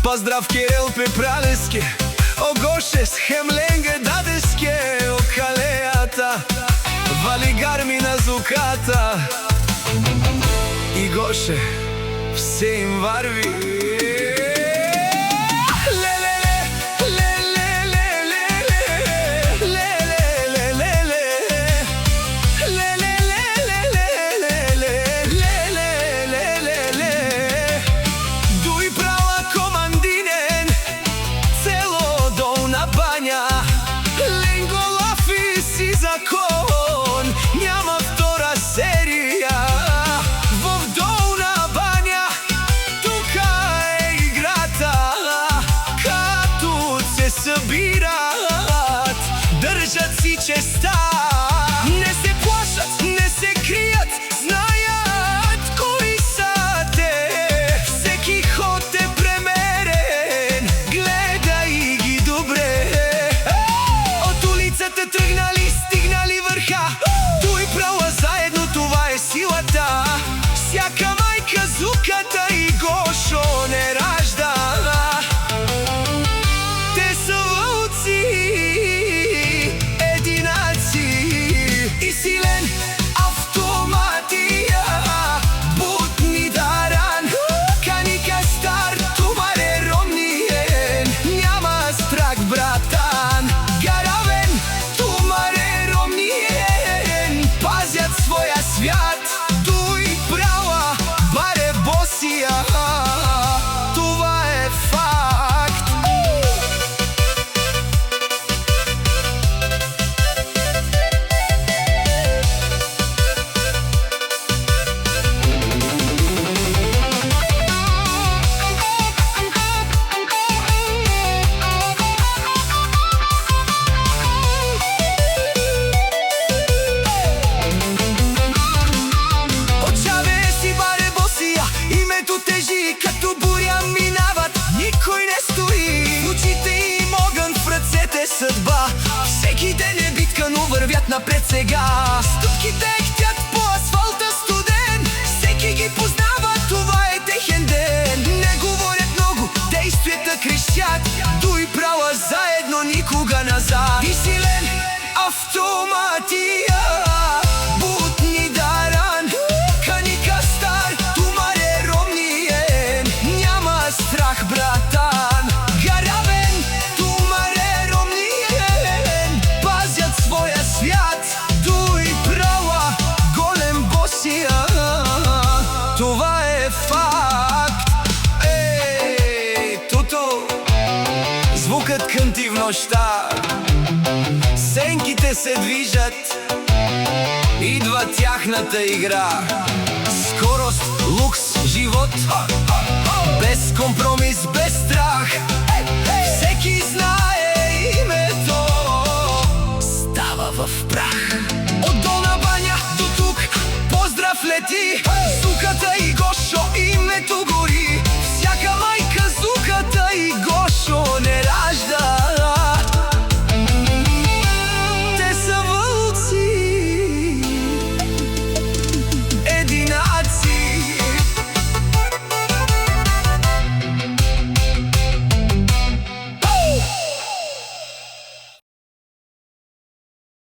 Поздрав Кирил Пепралески, о Гоше с Хемленге дадеске, о Калеята, вали гарми на зуката. И Гоше, все им върви. Закон няма втора серия в Долна баня. Тука е играта, като се събират, държат си честа. Не се плашат, не се крият, знаят кои са те. Всеки ход е премерен, гледай ги добре. От улицата тръгнали, стигнали върха. Той права заедно, това е силата. Всяка майка зуката и Гошо не ражда. Те са вълци, единаци и силен автоматия. Бутни даран, каника стар, тумаре ромниен. Няма страх, братан, гаравен, тумаре ромниен. Пазят своя свят, той права, баре босия. Това е факт. Очаве си, баре босия, името тежи, като буря минават, никой не стои. В очите им огън, в ръцете съдба. Всеки ден е битка, но вървят напред сега. Стъпките хтят по асфалта студен, всеки ги познава, това е техен ден. Не говорят много, действията крещят, той права заедно, никога назад. И силен автоматия, бутни даран, каника стар, тумаре ромниен. Няма страх, братан, гаравен, тумаре ромниен. Пазят своя свят, той права, голем босия. Това е факт. Ей, туто, звукът кънти в нощта. Сенките се движат, идва тяхната игра. Скорост, лукс, живот, без компромис, без страх. Всеки знае името, става в прах. От Долна баня до тук, поздрав лети.